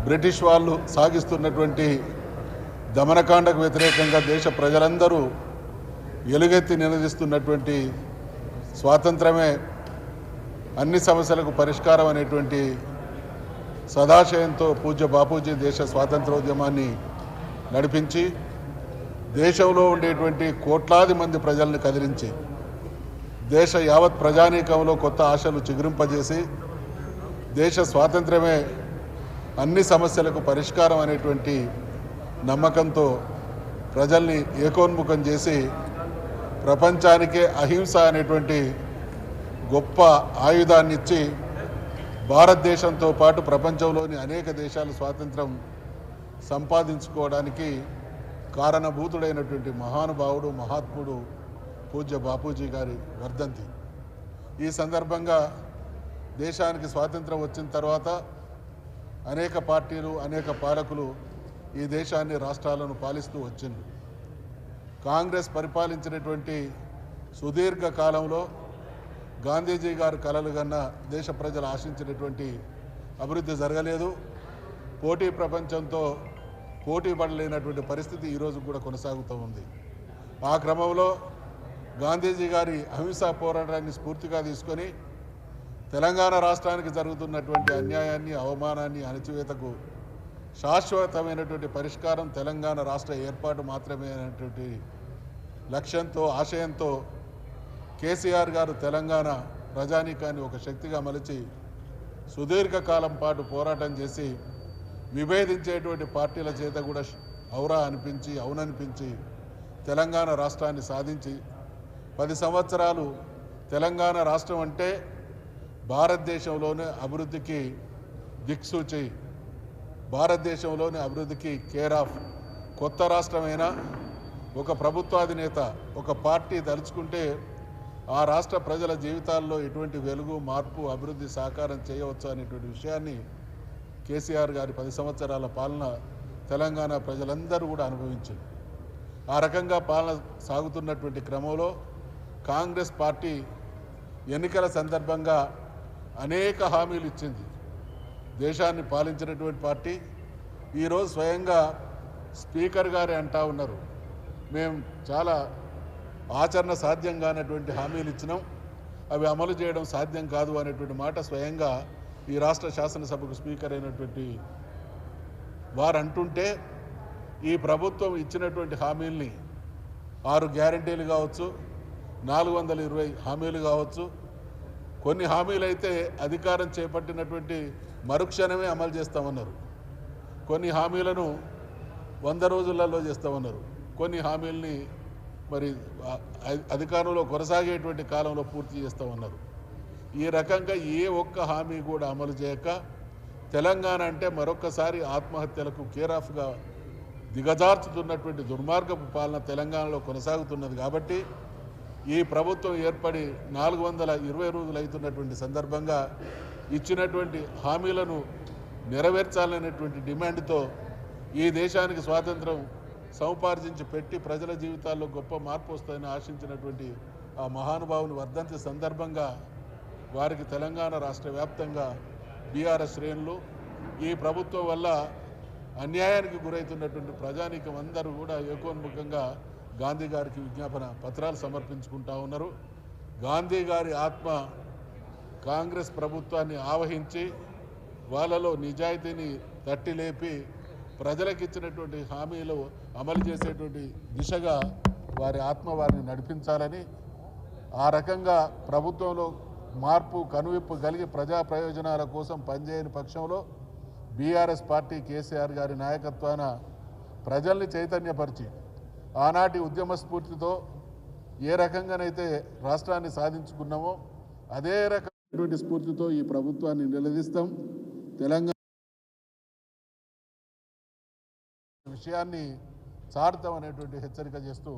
British వాళ్ళు సాగిస్తున్నటువంటి దమనకాండకు వ్యతిరేకంగా దేశ ప్రజలందరూ ఎలుగెత్తి నినదిస్తున్నటువంటి స్వాతంత్రమే అన్ని సమస్యలకు పరిష్కారం అనేటువంటి సదాశయంతో పూజ్య బాపూజీ దేశ స్వాతంత్రోద్యమాన్ని నడిపించి దేశంలో ఉండేటువంటి కోట్లాది మంది ప్రజల్ని కదిలించి దేశ యావత్ ప్రజానీకంలో కొత్త ఆశలు చిగురింపజేసి దేశ స్వాతంత్రమే అన్ని సమస్యలకు పరిష్కారం అనేటువంటి నమ్మకంతో ప్రజల్ని ఏకోన్ముఖం చేసి ప్రపంచానికే అహింస అనేటువంటి గొప్ప ఆయుధాన్ని ఇచ్చి భారతదేశంతో పాటు ప్రపంచంలోని అనేక దేశాలు స్వాతంత్రం సంపాదించుకోవడానికి కారణభూతుడైనటువంటి మహానుభావుడు మహాత్ముడు పూజ్య బాపూజీ గారి వర్ధంతి. ఈ సందర్భంగా దేశానికి స్వాతంత్రం వచ్చిన తర్వాత అనేక పార్టీలు అనేక పాలకులు ఈ దేశాన్ని రాష్ట్రాలను పాలిస్తూ వచ్చింది. కాంగ్రెస్ పరిపాలించినటువంటి సుదీర్ఘ కాలంలో గాంధీజీ గారు కలలు కన్న దేశ ప్రజలు ఆశించినటువంటి అభివృద్ధి జరగలేదు. పోటీ ప్రపంచంతో పోటీ పడలేనటువంటి పరిస్థితి ఈరోజు కూడా కొనసాగుతూ ఉంది. ఆ క్రమంలో గాంధీజీ గారి అహింసా పోరాటాన్ని స్ఫూర్తిగా తీసుకొని తెలంగాణ రాష్ట్రానికి జరుగుతున్నటువంటి అన్యాయాన్ని అవమానాన్ని అణచివేతకు శాశ్వతమైనటువంటి పరిష్కారం తెలంగాణ రాష్ట్ర ఏర్పాటు మాత్రమే అనేటువంటి లక్ష్యంతో ఆశయంతో కేసీఆర్ గారు తెలంగాణ ప్రజానీకాన్ని ఒక శక్తిగా మలిచి సుదీర్ఘకాలం పాటు పోరాటం చేసి విభేదించేటువంటి పార్టీల చేత కూడా ఔరా అనిపించి అవుననిపించి తెలంగాణ రాష్ట్రాన్ని సాధించి 10 సంవత్సరాలు తెలంగాణ రాష్ట్రం అంటే భారతదేశంలోనే అభివృద్ధికి దిక్సూచి, భారతదేశంలోని అభివృద్ధికి కేర్ ఆఫ్. కొత్త రాష్ట్రమైనా ఒక ప్రభుత్వాధినేత ఒక పార్టీ తలుచుకుంటే ఆ రాష్ట్ర ప్రజల జీవితాల్లో ఎటువంటి వెలుగు మార్పు అభివృద్ధి సాకారం చేయవచ్చు అనేటువంటి విషయాన్ని కేసీఆర్ గారి 10 సంవత్సరాల పాలన తెలంగాణ ప్రజలందరూ కూడా అనుభవించారు. ఆ రకంగా పాలన సాగుతున్నటువంటి క్రమంలో కాంగ్రెస్ పార్టీ ఎన్నికల సందర్భంగా అనేక హామీలు ఇచ్చింది. దేశాన్ని పాలించినటువంటి పార్టీ ఈరోజు స్వయంగా స్పీకర్ గారే అంటా ఉన్నారు, మేము చాలా ఆచరణ సాధ్యం కానటువంటి హామీలు ఇచ్చినాం, అవి అమలు చేయడం సాధ్యం కాదు అనేటువంటి మాట స్వయంగా ఈ రాష్ట్ర శాసనసభకు స్పీకర్ అయినటువంటి వారు అంటుంటే, ఈ ప్రభుత్వం ఇచ్చినటువంటి హామీల్ని 6 గ్యారంటీలు కావచ్చు, 420 హామీలు కావచ్చు, కొన్ని హామీలు అయితే అధికారం చేపట్టినటువంటి మరుక్షణమే అమలు చేస్తామన్నారు, కొన్ని హామీలను 100 రోజులలో చేస్తామన్నారు, కొన్ని హామీల్ని మరి అధికారంలో కొనసాగేటువంటి కాలంలో పూర్తి చేస్తామన్నారు. ఈ రకంగా ఏ ఒక్క హామీ కూడా అమలు చేయక తెలంగాణ అంటే మరొక్కసారి ఆత్మహత్యలకు కేర్ ఆఫ్గా దిగజార్చుతున్నటువంటి దుర్మార్గపు పాలన తెలంగాణలో కొనసాగుతున్నది. కాబట్టి ఈ ప్రభుత్వం ఏర్పడి 420 రోజులు అవుతున్నటువంటి సందర్భంగా ఇచ్చినటువంటి హామీలను నెరవేర్చాలనేటువంటి డిమాండ్తో ఈ దేశానికి స్వాతంత్రం సముపార్జించి పెట్టి ప్రజల జీవితాల్లో గొప్ప మార్పు వస్తాయని ఆశించినటువంటి ఆ మహానుభావుని వర్ధంతి సందర్భంగా వారికి తెలంగాణ రాష్ట్ర వ్యాప్తంగా బీఆర్ఎస్ శ్రేణులు ఈ ప్రభుత్వం వల్ల అన్యాయానికి గురవుతున్నటువంటి ప్రజానీకం అందరూ కూడా ఏకోన్ముఖంగా గాంధీ గారికి విజ్ఞాపన పత్రాలు సమర్పించుకుంటా ఉన్నారు. గాంధీ గారి ఆత్మ కాంగ్రెస్ ప్రభుత్వాన్ని ఆవహించి వాళ్ళలో నిజాయితీని తట్టి లేపి ప్రజలకు ఇచ్చినటువంటి హామీలు అమలు చేసేటువంటి దిశగా వారి ఆత్మ వారిని నడిపించాలని, ఆ రకంగా ప్రభుత్వంలో మార్పు కనువిప్పు కలిగి ప్రజా ప్రయోజనాల కోసం పనిచేయని పక్షంలో బీఆర్ఎస్ పార్టీ కేసీఆర్ గారి నాయకత్వాన ప్రజల్ని చైతన్యపరిచి ఆనాటి ఉద్యమ స్ఫూర్తితో ఏ రకంగానైతే రాష్ట్రాన్ని సాధించుకున్నామో అదే రకమైనటువంటి స్ఫూర్తితో ఈ ప్రభుత్వాన్ని నిలదీస్తాం. తెలంగాణ విషయాన్ని చాటుతాం అనేటువంటి హెచ్చరిక చేస్తూ